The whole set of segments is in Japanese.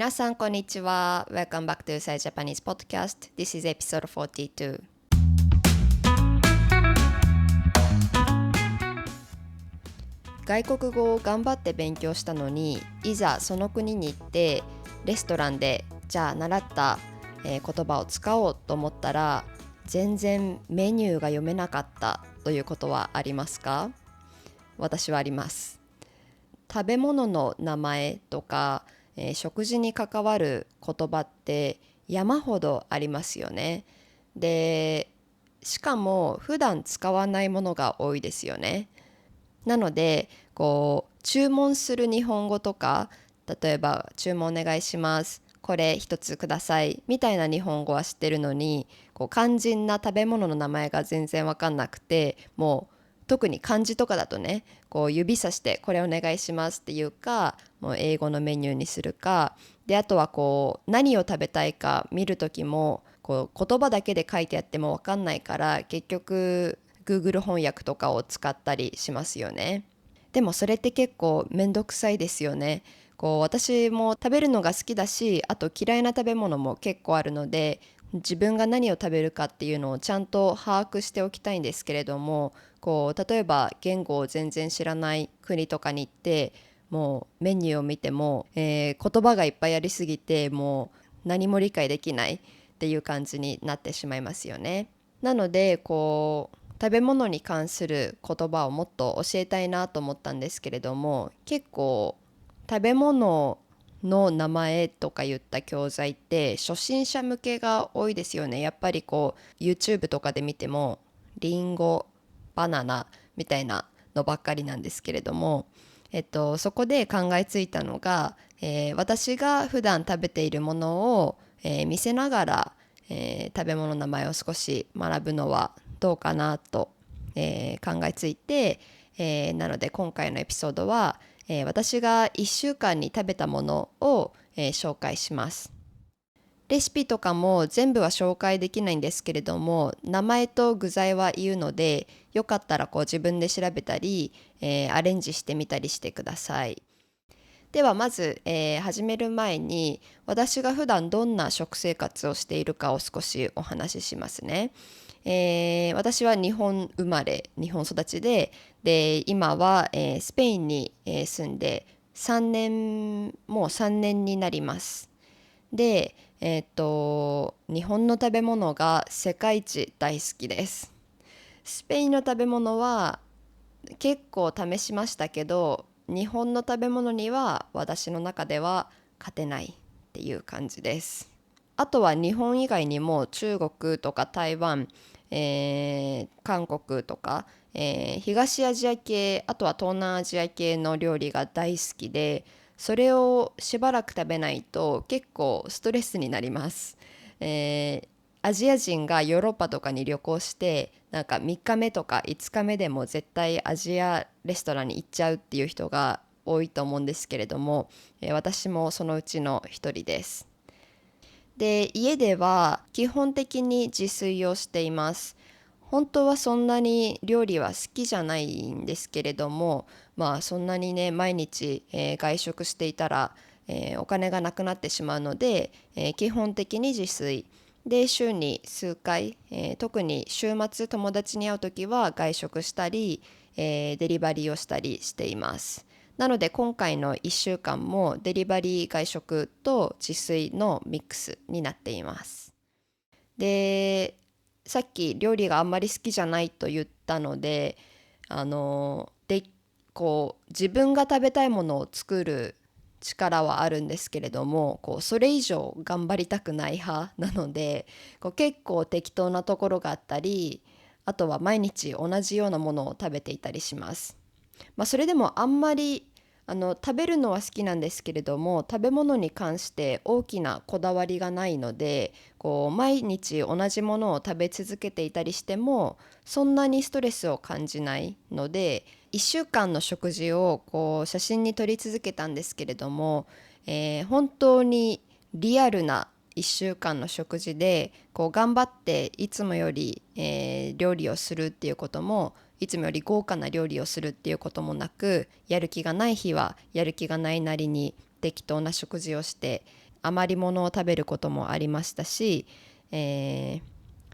皆さんこんにちは。Welcome back to Usai Japanese Podcast. This is episode 42. 外国語を頑張って勉強したのに、いざその国に行ってレストランでじゃあ習った、言葉を使おうと思ったら全然メニューが読めなかったということはありますか？私はあります。食べ物の名前とか、食事に関わる言葉って山ほどありますよね。で、しかも普段使わないものが多いですよね。なので、注文する日本語とか、例えば注文お願いします。これ一つくださいみたいな日本語は知ってるのに、肝心な食べ物の名前が全然わかんなくて、もう特に漢字とかだとね、指さしてこれお願いしますっていうか、もう英語のメニューにするか、であとは何を食べたいか見る時も言葉だけで書いてあっても分かんないから、結局 Google 翻訳とかを使ったりしますよね。でもそれって結構めんどくさいですよね。私も食べるのが好きだし、あと嫌いな食べ物も結構あるので、自分が何を食べるかっていうのをちゃんと把握しておきたいんですけれども、例えば言語を全然知らない国とかに行って、もうメニューを見ても、言葉がいっぱいありすぎて、もう何も理解できないっていう感じになってしまいますよね。なので食べ物に関する言葉をもっと教えたいなと思ったんですけれども、結構食べ物の名前とか言った教材って初心者向けが多いですよね。やっぱりYouTube とかで見てもリンゴ、バナナみたいなのばっかりなんですけれども、そこで考えついたのが、私が普段食べているものを、見せながら、食べ物の名前を少し学ぶのはどうかなと、考えついて、なので今回のエピソードは、私が1週間に食べたものを、紹介します。レシピとかも全部は紹介できないんですけれども、名前と具材は言うので、よかったら自分で調べたり、アレンジしてみたりしてください。ではまず、始める前に私が普段どんな食生活をしているかを少しお話ししますね。私は日本生まれ、日本育ちで、今は、スペインに、住んでもう3年になります。で、日本の食べ物が世界一大好きです。スペインの食べ物は結構試しましたけど、日本の食べ物には私の中では勝てないっていう感じです。あとは日本以外にも中国とか台湾、韓国とか、東アジア系、あとは東南アジア系の料理が大好きで、それをしばらく食べないと結構ストレスになります。アジア人がヨーロッパとかに旅行してなんか3日目とか5日目でも絶対アジアレストランに行っちゃうっていう人が多いと思うんですけれども、私もそのうちの一人です。で、家では基本的に自炊をしています。本当はそんなに料理は好きじゃないんですけれども、まあそんなにね、毎日、外食していたら、お金がなくなってしまうので、基本的に自炊。で、週に数回、特に週末友達に会うときは外食したり、デリバリーをしたりしています。なので今回の1週間もデリバリー外食と自炊のミックスになっています。で、さっき料理があんまり好きじゃないと言ったので、あの、で、自分が食べたいものを作る力はあるんですけれども、それ以上頑張りたくない派なので、結構適当なところがあったり、あとは毎日同じようなものを食べていたりします。まあ、それでもあんまり食べるのは好きなんですけれども、食べ物に関して大きなこだわりがないので、毎日同じものを食べ続けていたりしてもそんなにストレスを感じないので、1週間の食事を写真に撮り続けたんですけれども、本当にリアルな1週間の食事で頑張っていつもより、料理をするっていうことも、いつもより豪華な料理をするっていうこともなく、やる気がない日はやる気がないなりに適当な食事をして、余り物を食べることもありましたし、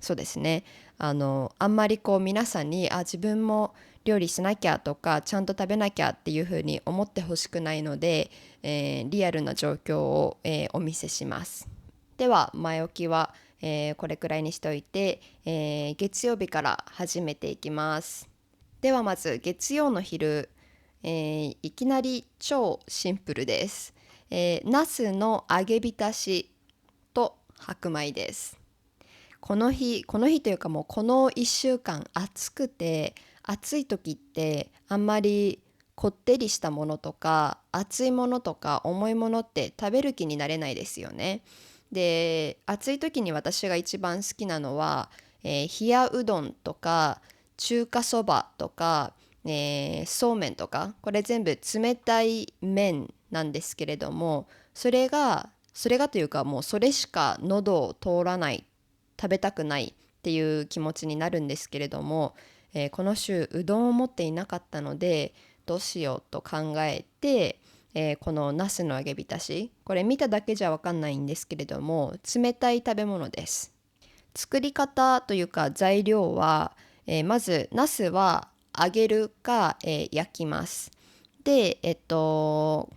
そうですね、あんまりこう皆さんに自分も料理しなきゃとかちゃんと食べなきゃっていうふうに思ってほしくないので、リアルな状況を、お見せします。では前置きは、これくらいにしておいて、月曜日から始めていきます。ではまず月曜の昼、いきなり超シンプルです。ナスの揚げ浸しと白米です。この日というかもうこの1週間暑くて、暑い時ってあんまりこってりしたものとか熱いものとか重いものって食べる気になれないですよね。で、暑い時に私が一番好きなのは、冷やうどんとか中華そばとか、そうめんとか、これ全部冷たい麺なんですけれども、それがというかもうそれしか喉を通らない、食べたくないっていう気持ちになるんですけれども、この週うどんを持っていなかったのでどうしようと考えて、このナスの揚げ浸し、これ見ただけじゃわかんないんですけれども冷たい食べ物です。作り方というか材料は、まずナスは揚げるか、焼きます。で、そ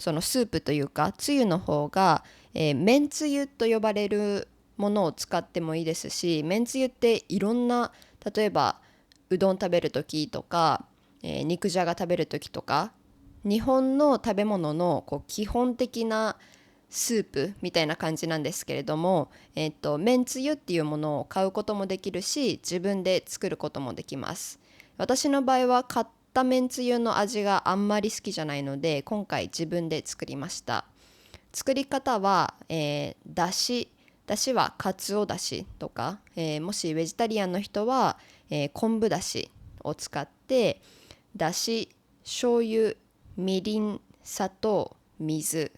のスープというかつゆの方が、めんつゆと呼ばれるものを使ってもいいですし、めんつゆっていろんな、例えばうどん食べる時とか、肉じゃが食べる時とか、日本の食べ物のこう基本的なスープみたいな感じなんですけれども、めんつゆっていうものを買うこともできるし自分で作ることもできます。私の場合は買っためんつゆの味があんまり好きじゃないので今回自分で作りました。作り方は、だしはかつおだしとか、もしベジタリアンの人は、昆布だしを使ってだし、醤油、みりん、砂糖、水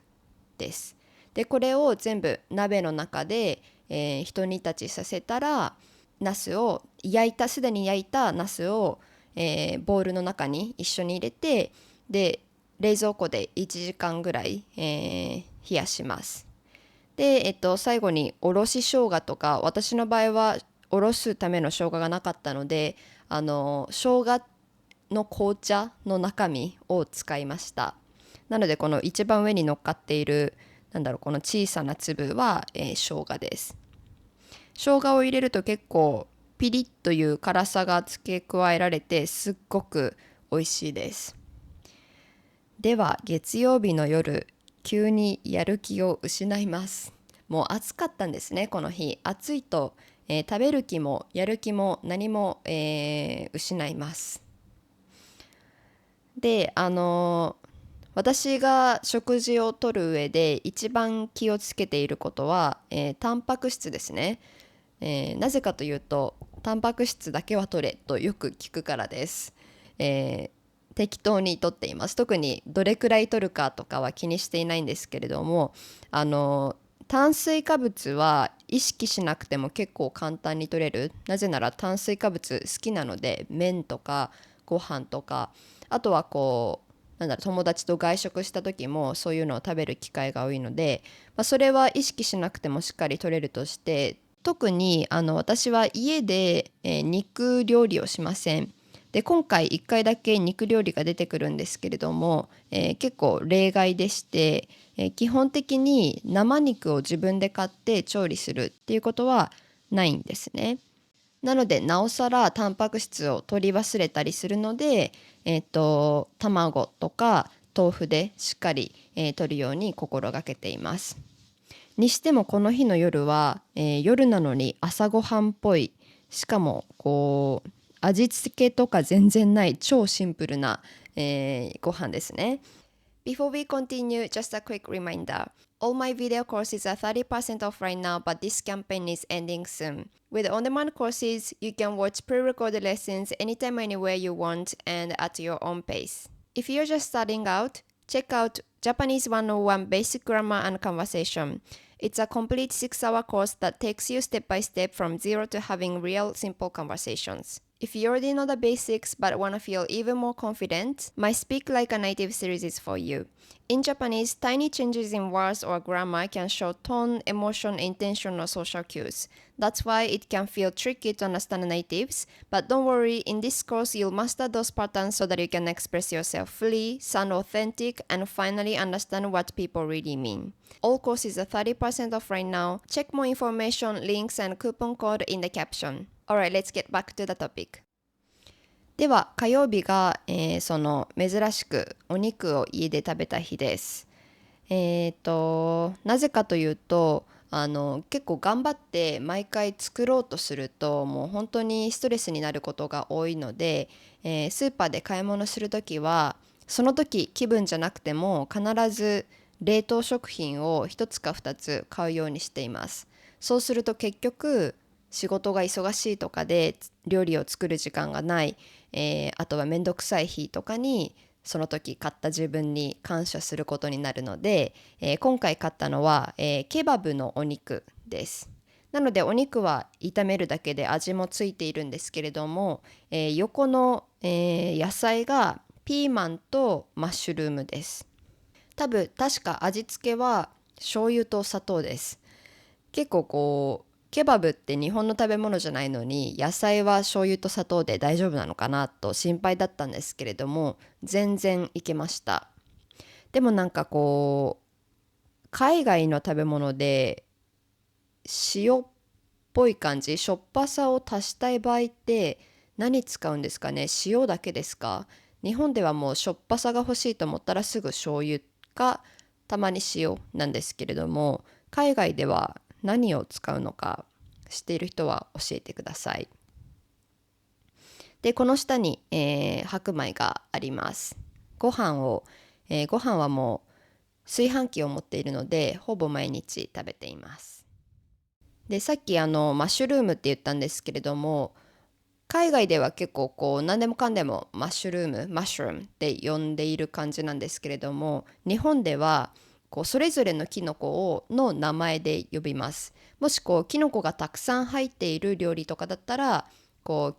です。でこれを全部鍋の中で、一煮立ちさせたらすでに焼いたナスを、ボウルの中に一緒に入れて、で冷蔵庫で1時間ぐらい、冷やします。で、最後におろし生姜とか、私の場合はおろすための生姜がなかったので生姜の紅茶の中身を使いました。なのでこの一番上に乗っかっているこの小さな粒は、生姜です。生姜を入れると結構ピリッという辛さが付け加えられてすっごく美味しいです。では月曜日の夜、急にやる気を失います。もう暑かったんですね、この日。暑いと、食べる気もやる気も何も、失います。で、私が食事をとる上で一番気をつけていることは、タンパク質ですね。なぜかというと、タンパク質だけは取れとよく聞くからです。適当にとっています。特にどれくらい取るかとかは気にしていないんですけれども、炭水化物は意識しなくても結構簡単に取れる。なぜなら炭水化物好きなので、麺とかご飯とか、あとはこう友達と外食した時もそういうのを食べる機会が多いので、それは意識しなくてもしっかり取れるとして、特に私は家で、肉料理をしません。で今回1回だけ肉料理が出てくるんですけれども、結構例外でして、基本的に生肉を自分で買って調理するっていうことはないんですね。なのでなおさらタンパク質を取り忘れたりするので、卵とか豆腐でしっかり、取るように心がけています。にしてもこの日の夜は、夜なのに朝ごはんっぽい、しかもこう味付けとか全然ない超シンプルな、ご飯ですね。Before we continue, just a quick reminder. All my video courses are 30% off right now, but this campaign is ending soon. With on-demand courses, you can watch pre-recorded lessons anytime, anywhere you want, and at your own pace. If you're just starting out, check out Japanese 101 Basic Grammar and Conversation. It's a complete 6-hour course that takes you step by step from zero to having real simple conversations. If you already know the basics but want to feel even more confident, my Speak Like a Native series is for you. In Japanese, tiny changes in words or grammar can show tone, emotion, intention, or social cues. That's why it can feel tricky to understand natives, but don't worry, in this course you'll master those patterns so that you can express yourself fully, sound authentic, and finally understand what people really mean. All courses are 30% off right now. Check more information, links, and coupon code in the caption. Alright, let's get back to the topic. では火曜日が、その珍しくお肉を家で食べた日です。なぜかというと結構頑張って毎回作ろうとするともう本当にストレスになることが多いので、スーパーで買い物するときはその時気分じゃなくても必ず冷凍食品を1つか2つ買うようにしています。そうすると結局仕事が忙しいとかで料理を作る時間がない、あとはめんどくさい日とかにその時買った自分に感謝することになるので、今回買ったのは、ケバブのお肉です。なのでお肉は炒めるだけで味もついているんですけれども、横の、野菜がピーマンとマッシュルームです。確か味付けは醤油と砂糖です。結構ケバブって日本の食べ物じゃないのに野菜は醤油と砂糖で大丈夫なのかなと心配だったんですけれども全然いけました。でも海外の食べ物で塩っぽい感じしょっぱさを足したい場合って何使うんですかね。塩だけですか？日本ではもうしょっぱさが欲しいと思ったらすぐ醤油かたまに塩なんですけれども海外では何を使うのか知っている人は教えてください。で、この下に、白米があります。ご飯はもう炊飯器を持っているのでほぼ毎日食べています。で、さっきマッシュルームって言ったんですけれども海外では結構何でもかんでもマッシュルームって呼んでいる感じなんですけれども日本ではそれぞれのキノコの名前で呼びます。もしキノコがたくさん入っている料理とかだったら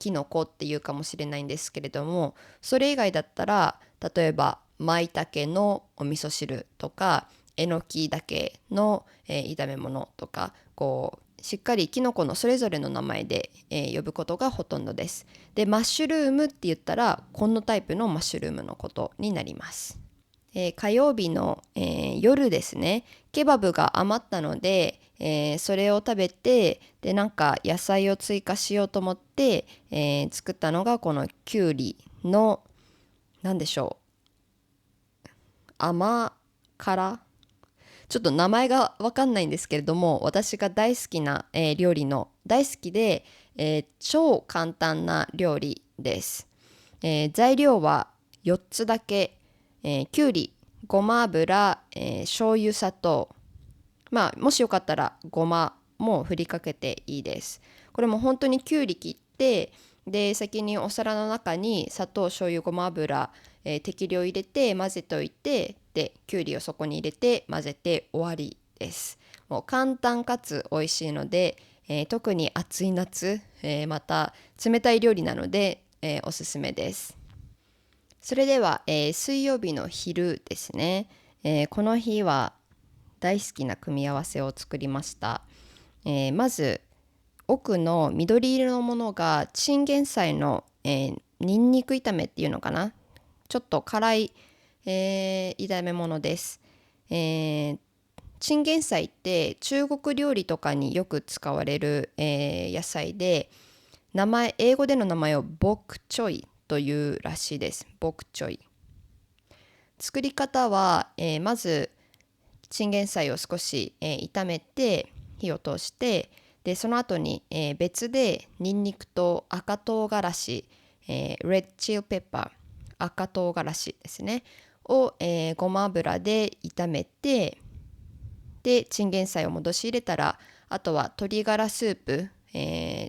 キノコっていうかもしれないんですけれどもそれ以外だったら例えば舞茸のお味噌汁とかえのきだけの、炒め物とかしっかりキノコのそれぞれの名前で、呼ぶことがほとんどです。でマッシュルームって言ったらこのタイプのマッシュルームのことになります。火曜日の、夜ですねケバブが余ったので、それを食べてで野菜を追加しようと思って、作ったのがこのきゅうりの何でしょう甘辛ちょっと名前がわかんないんですけれども私が大好きな、料理の大好きで、超簡単な料理です。材料は4つだけきゅうり、ごま油、醤油、砂糖。もしよかったらごまも振りかけていいです。これも本当にきゅうり切って、で、先にお皿の中に砂糖、醤油、ごま油、適量入れて混ぜておいて、で、きゅうりをそこに入れて混ぜて終わりです。もう簡単かつ美味しいので、特に暑い夏、また冷たい料理なので、おすすめです。それでは、水曜日の昼ですね、この日は大好きな組み合わせを作りました。まず奥の緑色のものがチンゲン菜の、ニンニク炒めっていうのかなちょっと辛い、炒め物です。チンゲン菜って中国料理とかによく使われる、野菜で英語での名前をボクチョイというらしいです。ボクチョイ。作り方は、まずチンゲン菜を少し、炒めて火を通してでその後に、別でニンニクと赤唐辛子、レッドチルペッパー赤唐辛子ですねを、ごま油で炒めてでチンゲン菜を戻し入れたらあとは鶏ガラスープ、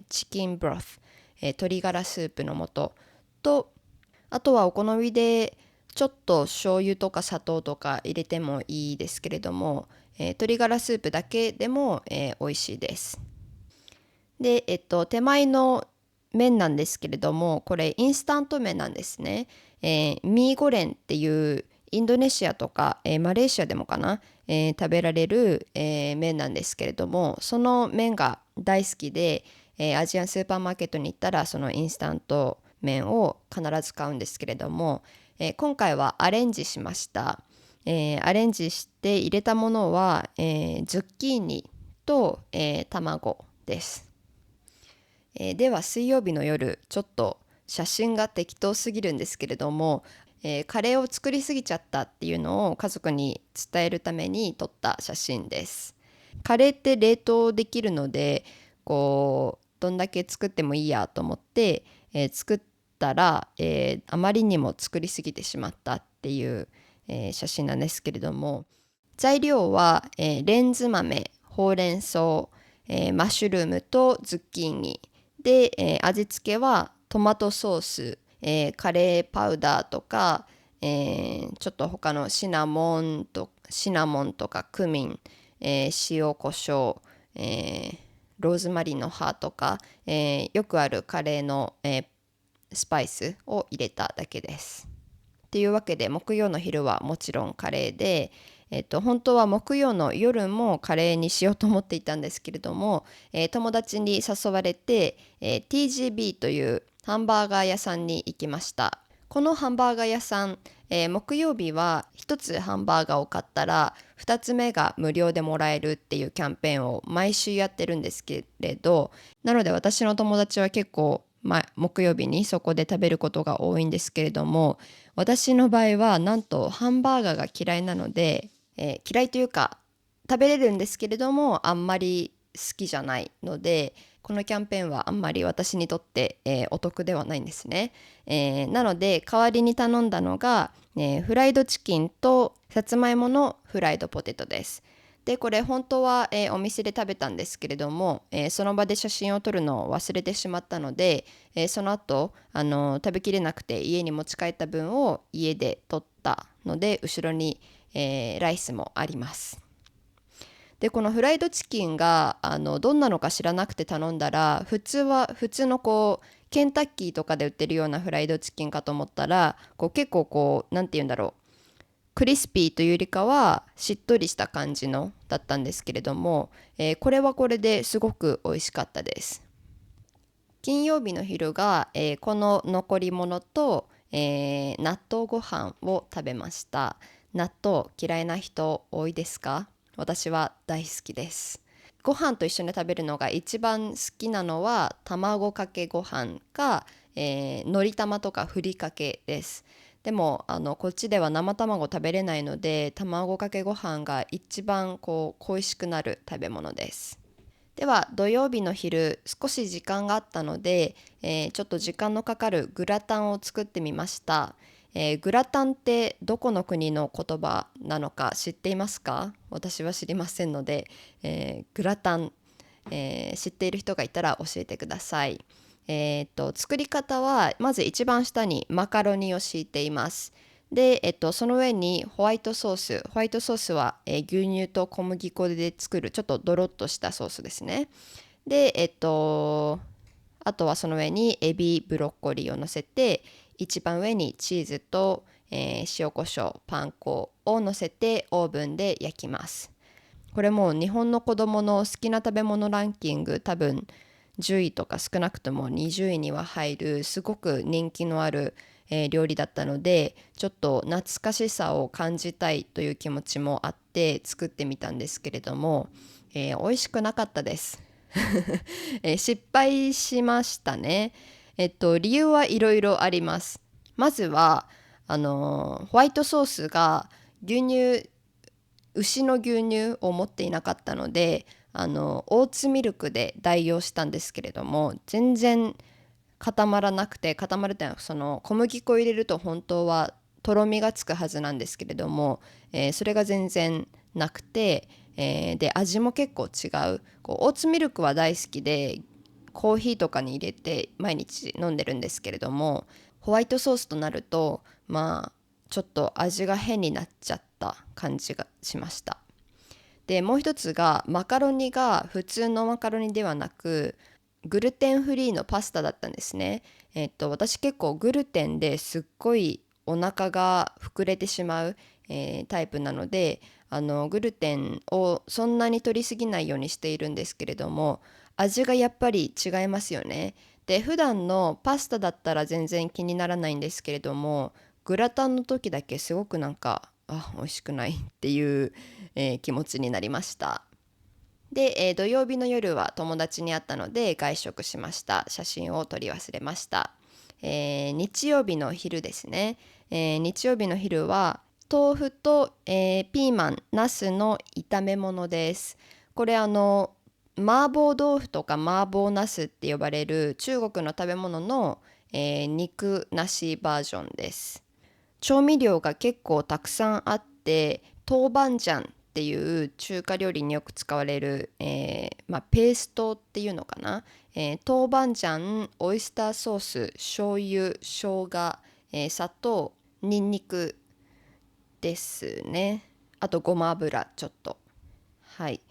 チキンブロス、鶏ガラスープの素とあとはお好みでちょっと醤油とか砂糖とか入れてもいいですけれども、鶏ガラスープだけでも、美味しいです。で、手前の麺なんですけれども、これインスタント麺なんですね。ミーゴレンっていうインドネシアとか、マレーシアでもかな、食べられる、麺なんですけれども、その麺が大好きで、アジアンスーパーマーケットに行ったらそのインスタント麺を必ず買うんですけれども、今回はアレンジしました。アレンジして入れたものは、ズッキーニと、卵です。では水曜日の夜ちょっと写真が適当すぎるんですけれども、カレーを作りすぎちゃったっていうのを家族に伝えるために撮った写真です。カレーって冷凍できるのでどんだけ作ってもいいやと思って、作ったら、あまりにも作りすぎてしまったっていう、写真なんですけれども、材料は、レンズ豆、ほうれん草、マッシュルームとズッキーニで、味付けはトマトソース、カレーパウダーとか、ちょっと他のシナモンとかクミン、塩コショウ、ローズマリーの葉とか、よくあるカレーの、スパイスを入れただけです。というわけで木曜の昼はもちろんカレーで、本当は木曜の夜もカレーにしようと思っていたんですけれども、友達に誘われて、TGB というハンバーガー屋さんに行きました。このハンバーガー屋さん、木曜日は1つハンバーガーを買ったら2つ目が無料でもらえるっていうキャンペーンを毎週やってるんですけれど、なので私の友達は結構、木曜日にそこで食べることが多いんですけれども、私の場合はなんとハンバーガーが嫌いなので、嫌いというか食べれるんですけれどもあんまり好きじゃないので、このキャンペーンはあんまり私にとって、お得ではないんですね。なので代わりに頼んだのが、フライドチキンとさつまいものフライドポテトです。でこれ本当は、お店で食べたんですけれども、その場で写真を撮るのを忘れてしまったので、その後食べきれなくて家に持ち帰った分を家で撮ったので後ろに、ライスもあります。でこのフライドチキンがどんなのか知らなくて頼んだら、普通のケンタッキーとかで売ってるようなフライドチキンかと思ったら、結構なんて言うんだろう、クリスピーというよりかはしっとりした感じのだったんですけれども、これはこれですごく美味しかったです。金曜日の昼が、この残り物と、納豆ご飯を食べました。納豆嫌いな人多いですか？私は大好きです。ご飯と一緒に食べるのが一番好きなのは卵かけご飯か、のり玉とかふりかけです。でもこっちでは生卵食べれないので、卵かけご飯が一番恋しくなる食べ物です。では土曜日の昼少し時間があったので、ちょっと時間のかかるグラタンを作ってみました。グラタンってどこの国の言葉なのか知っていますか？私は知りませんので、グラタン、知っている人がいたら教えてください。作り方はまず一番下にマカロニを敷いています。で、その上にホワイトソースは、牛乳と小麦粉で作るちょっとドロッとしたソースですね。で、あとはその上にエビ、ブロッコリーを乗せて、一番上にチーズと、塩コショウ、パン粉を乗せてオーブンで焼きます。これもう日本の子供の好きな食べ物ランキング多分10位とか少なくとも20位には入るすごく人気のある、料理だったので、ちょっと懐かしさを感じたいという気持ちもあって作ってみたんですけれども、美味しくなかったです。失敗しましたね。理由はいろいろあります。まずはホワイトソースが牛の牛乳を持っていなかったので、オーツミルクで代用したんですけれども、全然固まらなくて、固まるってのはその小麦粉を入れると本当はとろみがつくはずなんですけれども、それが全然なくて、で味も結構違う。オーツミルクは大好きでコーヒーとかに入れて毎日飲んでるんですけれども、ホワイトソースとなるとちょっと味が変になっちゃった感じがしました。でもう一つがマカロニが普通のマカロニではなくグルテンフリーのパスタだったんですね。私結構グルテンですっごいお腹が膨れてしまう、タイプなのでグルテンをそんなに摂りすぎないようにしているんですけれども、味がやっぱり違いますよね。で普段のパスタだったら全然気にならないんですけれども、グラタンの時だけすごくなんか美味しくないっていう、気持ちになりました。で、土曜日の夜は友達に会ったので外食しました。写真を撮り忘れました。日曜日の昼ですね。日曜日の昼は豆腐と、ピーマン、ナスの炒め物です。これ麻婆豆腐とか麻婆ナスって呼ばれる中国の食べ物の、肉なしバージョンです。調味料が結構たくさんあって、豆板醤っていう中華料理によく使われる、ペーストっていうのかな、豆板醤、オイスターソース、醤油、生姜、砂糖、ニンニクですね。あとごま油ちょっと。はい。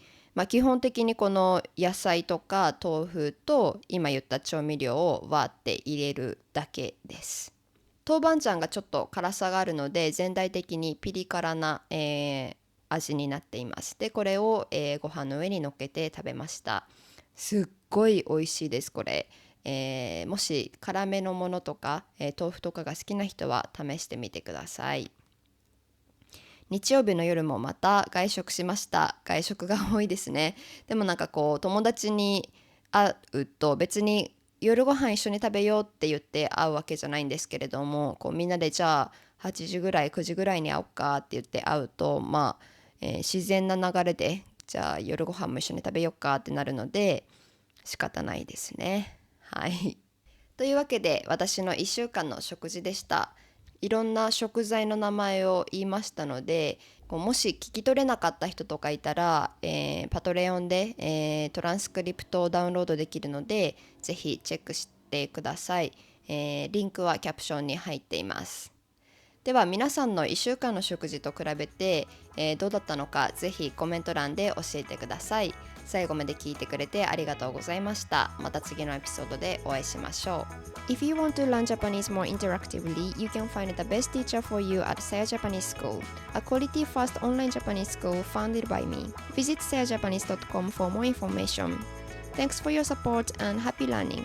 基本的にこの野菜とか豆腐と今言った調味料を割って入れるだけです。豆板醤がちょっと辛さがあるので全体的にピリ辛な、味になっています。でこれを、ご飯の上に乗っけて食べました。すっごい美味しいですこれ。もし辛めのものとか、豆腐とかが好きな人は試してみてください。日曜日の夜もまた外食しました。外食が多いですね。でもなんかこう友達に会うと別に夜ご飯一緒に食べようって言って会うわけじゃないんですけれども、こうみんなでじゃあ8時ぐらい9時ぐらいに会おうかって言って会うと自然な流れでじゃあ夜ご飯も一緒に食べようかってなるので仕方ないですね。はい。というわけで私の1週間の食事でした。いろんな食材の名前を言いましたので、もし聞き取れなかった人とかいたら、パトレオンで、トランスクリプトをダウンロードできるので、ぜひチェックしてください。リンクはキャプションに入っています。では皆さんの1週間の食事と比べて、どうだったのかぜひコメント欄で教えてください。最後まで聞いてくれてありがとうございました。また次のエピソードでお会いしましょう。If you want to learn Japanese more interactively, you can find the best teacher for you at Saya Japanese School, a quality-first online Japanese school founded by me. Visit sayajapanese.com for more information. Thanks for your support and happy learning!